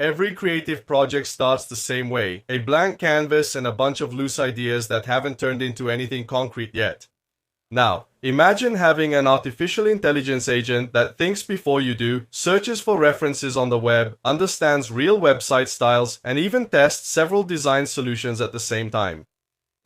Every creative project starts the same way, a blank canvas and a bunch of loose ideas that haven't turned into anything concrete yet. Now, imagine having an artificial intelligence agent that thinks before you do, searches for references on the web, understands real website styles, and even tests several design solutions at the same time.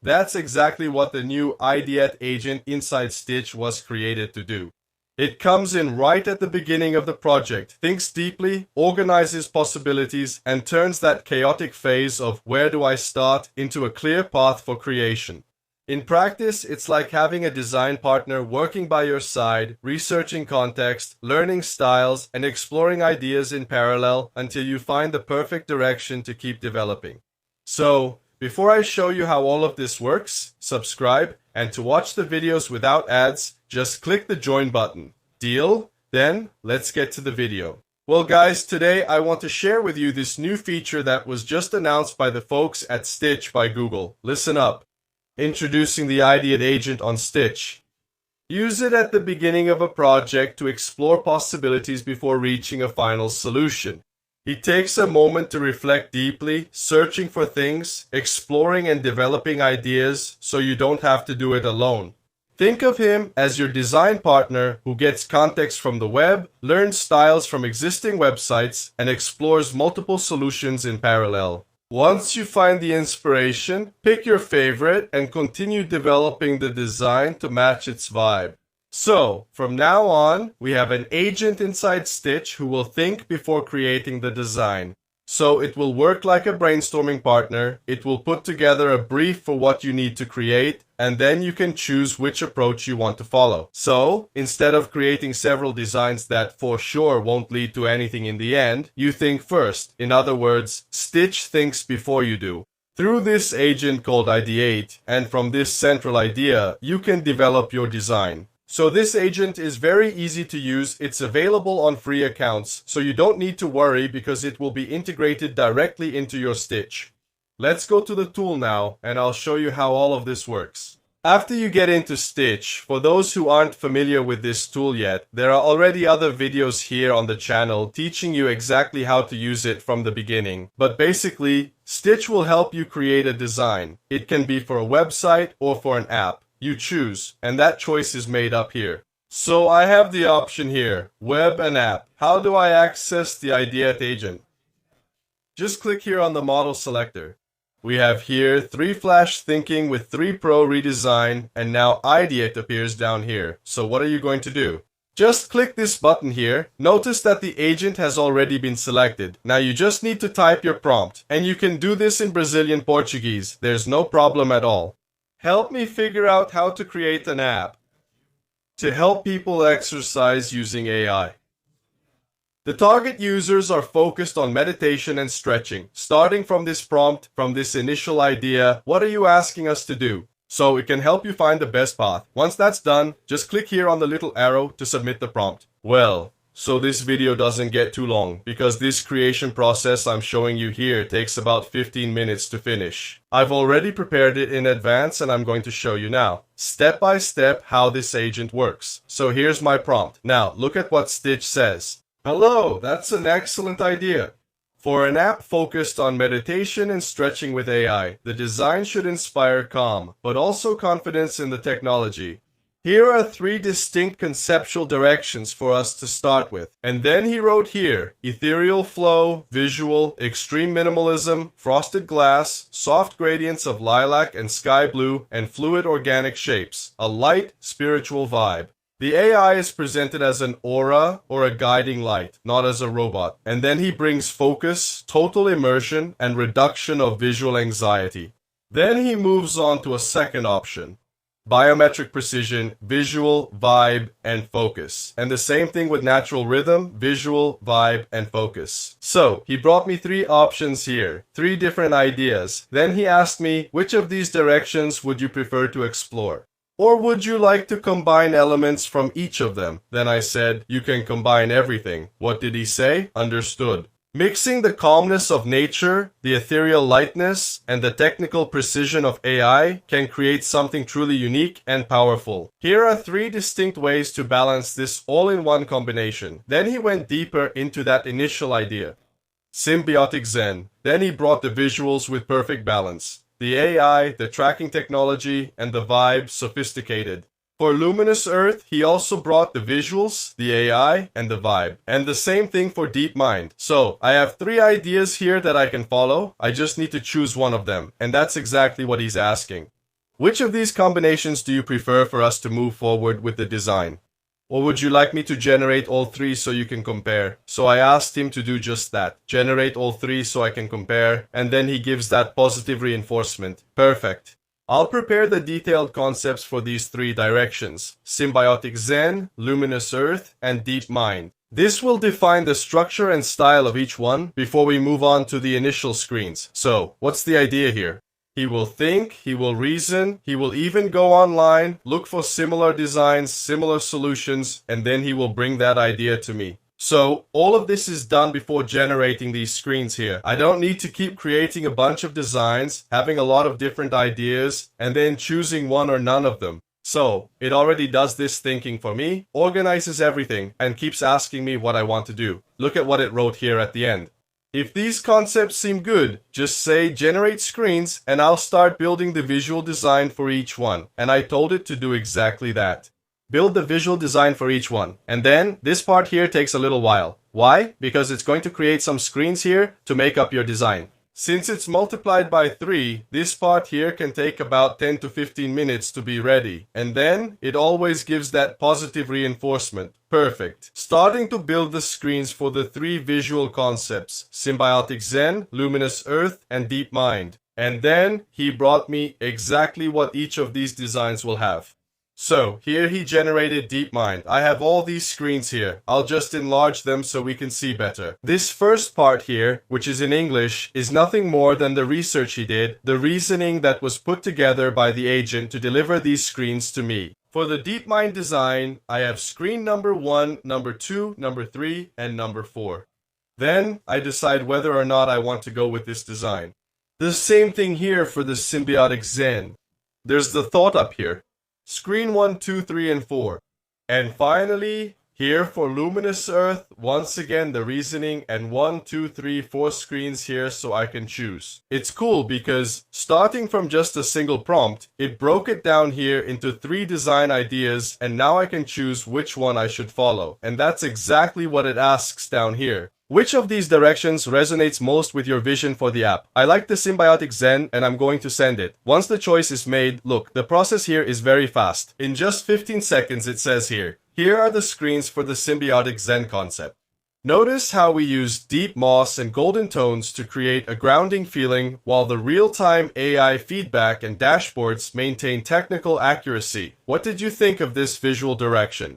That's exactly what the new Ideate agent inside Stitch was created to do. It comes in right at the beginning of the project, thinks deeply, organizes possibilities, and turns that chaotic phase of where do I start into a clear path for creation. In practice, it's like having a design partner working by your side, researching context, learning styles, and exploring ideas in parallel until you find the perfect direction to keep developing. So, before I show you how all of this works, subscribe, and to watch the videos without ads, just click the join button. Deal? Then, let's get to the video. Well guys, today I want to share with you this new feature that was just announced by the folks at Stitch by Google. Listen up. Introducing the Ideate agent on Stitch. Use it at the beginning of a project to explore possibilities before reaching a final solution. It takes a moment to reflect deeply, searching for things, exploring and developing ideas so you don't have to do it alone. Think of him as your design partner who gets context from the web, learns styles from existing websites, and explores multiple solutions in parallel. Once you find the inspiration, pick your favorite and continue developing the design to match its vibe. So, from now on, we have an agent inside Stitch who will think before creating the design. So it will work like a brainstorming partner, it will put together a brief for what you need to create, and then you can choose which approach you want to follow. So, instead of creating several designs that for sure won't lead to anything in the end, you think first. In other words, Stitch thinks before you do. Through this agent called Ideate, and from this central idea, you can develop your design. So this agent is very easy to use, it's available on free accounts, so you don't need to worry because it will be integrated directly into your Stitch. Let's go to the tool now, and I'll show you how all of this works. After you get into Stitch, for those who aren't familiar with this tool yet, there are already other videos here on the channel teaching you exactly how to use it from the beginning. But basically, Stitch will help you create a design. It can be for a website or for an app. You choose, and that choice is made up here. So I have the option here, web and app. How do I access the Ideate agent? Just click here on the model selector. We have here 3 Flash Thinking with 3 Pro redesign, and now Ideate appears down here. So what are you going to do? Just click this button here. Notice that the agent has already been selected. Now you just need to type your prompt, and you can do this in Brazilian Portuguese. There's no problem at all. Help me figure out how to create an app to help people exercise using AI. The target users are focused on meditation and stretching. Starting from this prompt, from this initial idea, what are you asking us to do? So it can help you find the best path. Once that's done, just click here on the little arrow to submit the prompt. Well, so this video doesn't get too long, because this creation process I'm showing you here takes about 15 minutes to finish. I've already prepared it in advance and I'm going to show you now, step by step, how this agent works. So here's my prompt. Now, look at what Stitch says. Hello, that's an excellent idea. For an app focused on meditation and stretching with AI, the design should inspire calm, but also confidence in the technology. Here are 3 distinct conceptual directions for us to start with. And then he wrote here, ethereal flow, visual, extreme minimalism, frosted glass, soft gradients of lilac and sky blue, and fluid organic shapes, a light, spiritual vibe. The AI is presented as an aura or a guiding light, not as a robot. And then he brings focus, total immersion, and reduction of visual anxiety. Then he moves on to a second option. Biometric precision, visual, vibe, and focus. And the same thing with natural rhythm, visual, vibe, and focus. So, he brought me 3 options here, 3 different ideas. Then he asked me, which of these directions would you prefer to explore? Or would you like to combine elements from each of them? Then I said, you can combine everything. What did he say? Understood. Mixing the calmness of nature, the ethereal lightness, and the technical precision of AI can create something truly unique and powerful. Here are 3 distinct ways to balance this all-in-one combination. Then he went deeper into that initial idea. Symbiotic Zen. Then he brought the visuals with perfect balance. The AI, the tracking technology, and the vibe sophisticated. For Luminous Earth, he also brought the visuals, the AI, and the vibe. And the same thing for DeepMind. So, I have 3 ideas here that I can follow. I just need to choose one of them. And that's exactly what he's asking. Which of these combinations do you prefer for us to move forward with the design? Or would you like me to generate all 3 so you can compare? So I asked him to do just that. Generate all 3 so I can compare. And then he gives that positive reinforcement. Perfect. I'll prepare the detailed concepts for these 3 directions: Symbiotic Zen, Luminous Earth, and DeepMind. This will define the structure and style of each one before we move on to the initial screens. So, what's the idea here? He will think, he will reason, he will even go online, look for similar designs, similar solutions, and then he will bring that idea to me. So, all of this is done before generating these screens here. I don't need to keep creating a bunch of designs, having a lot of different ideas, and then choosing one or none of them. So, it already does this thinking for me, organizes everything, and keeps asking me what I want to do. Look at what it wrote here at the end. If these concepts seem good, just say generate screens and I'll start building the visual design for each one. And I told it to do exactly that. Build the visual design for each one. And then this part here takes a little while. Why? Because it's going to create some screens here to make up your design. Since it's multiplied by 3, this part here can take about 10 to 15 minutes to be ready. And then it always gives that positive reinforcement. Perfect. Starting to build the screens for the 3 visual concepts: Symbiotic Zen, Luminous Earth, and DeepMind. And then he brought me exactly what each of these designs will have. So, here he generated DeepMind. I have all these screens here. I'll just enlarge them so we can see better. This first part here, which is in English, is nothing more than the research he did, the reasoning that was put together by the agent to deliver these screens to me. For the DeepMind design, I have screen number 1, number 2, number 3, and number 4. Then, I decide whether or not I want to go with this design. The same thing here for the Symbiotic Zen. There's the thought up here. Screen 1, 2, 3, and 4. And finally, here for Luminous Earth, once again the reasoning, and 1, 2, 3, 4 screens here so I can choose. It's cool because starting from just a single prompt, it broke it down here into 3 design ideas, and now I can choose which one I should follow. And that's exactly what it asks down here. Which of these directions resonates most with your vision for the app? I like the Symbiotic Zen and I'm going to send it. Once the choice is made, look, the process here is very fast. In just 15 seconds it says here are the screens for the Symbiotic Zen concept. Notice how we use deep moss and golden tones to create a grounding feeling while the real-time AI feedback and dashboards maintain technical accuracy. What did you think of this visual direction?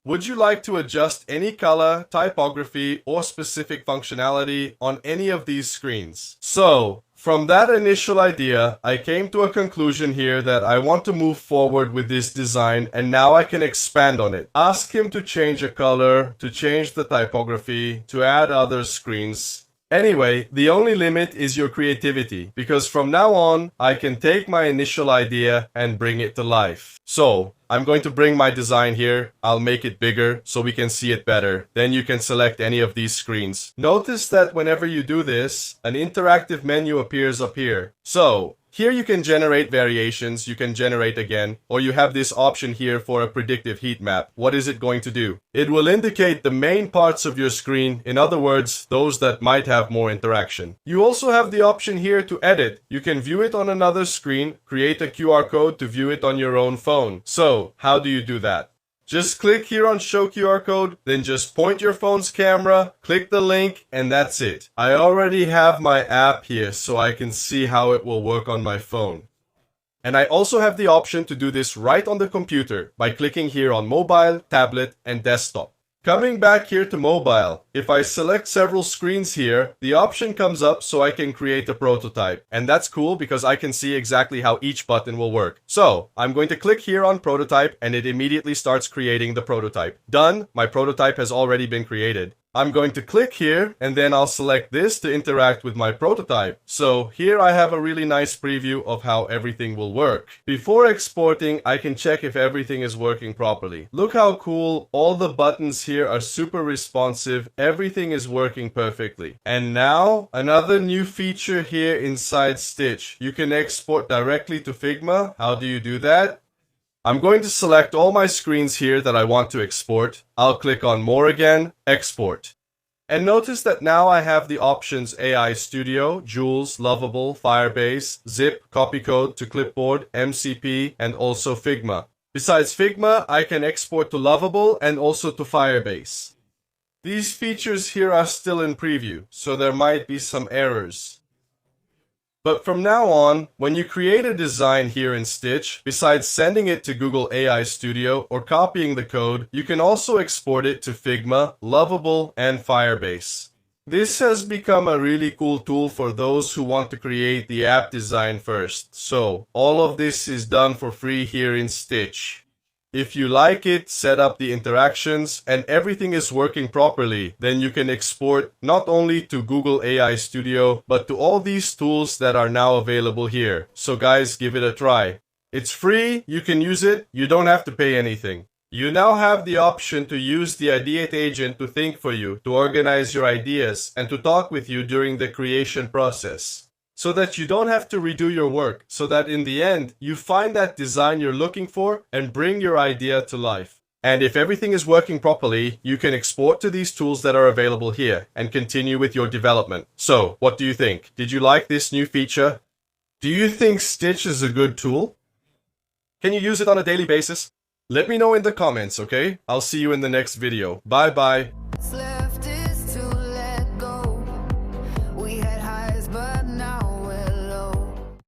Would you like to adjust any color, typography, or specific functionality on any of these screens? So, from that initial idea, I came to a conclusion here that I want to move forward with this design and now I can expand on it. Ask him to change a color, to change the typography, to add other screens. Anyway, the only limit is your creativity, because from now on, I can take my initial idea and bring it to life. So, I'm going to bring my design here. I'll make it bigger so we can see it better. Then you can select any of these screens. Notice that whenever you do this, an interactive menu appears up here. So, here you can generate variations, you can generate again, or you have this option here for a predictive heat map. What is it going to do? It will indicate the main parts of your screen, in other words, those that might have more interaction. You also have the option here to edit. You can view it on another screen, create a QR code to view it on your own phone. So, how do you do that? Just click here on Show QR Code, then just point your phone's camera, click the link, and that's it. I already have my app here so I can see how it will work on my phone. And I also have the option to do this right on the computer by clicking here on Mobile, Tablet, and Desktop. Coming back here to mobile, if I select several screens here, the option comes up so I can create a prototype. And that's cool because I can see exactly how each button will work. So, I'm going to click here on prototype and it immediately starts creating the prototype. Done, my prototype has already been created. I'm going to click here and then I'll select this to interact with my prototype. So here I have a really nice preview of how everything will work. Before exporting, I can check if everything is working properly. Look how cool. All the buttons here are super responsive. Everything is working perfectly. And now another new feature here inside Stitch. You can export directly to Figma. How do you do that? I'm going to select all my screens here that I want to export. I'll click on More again, Export. And notice that now I have the options AI Studio, Jules, Lovable, Firebase, Zip, Copy Code to Clipboard, MCP, and also Figma. Besides Figma, I can export to Lovable and also to Firebase. These features here are still in preview, so there might be some errors. But from now on, when you create a design here in Stitch, besides sending it to Google AI Studio or copying the code, you can also export it to Figma, Lovable, and Firebase. This has become a really cool tool for those who want to create the app design first. So, all of this is done for free here in Stitch. If you like it, set up the interactions, and everything is working properly, then you can export not only to Google AI Studio, but to all these tools that are now available here. So guys, give it a try. It's free, you can use it, you don't have to pay anything. You now have the option to use the Ideate agent to think for you, to organize your ideas, and to talk with you during the creation process. So that you don't have to redo your work, so that in the end, you find that design you're looking for and bring your idea to life. And if everything is working properly, you can export to these tools that are available here and continue with your development. So, what do you think? Did you like this new feature? Do you think Stitch is a good tool? Can you use it on a daily basis? Let me know in the comments, okay? I'll see you in the next video. Bye bye.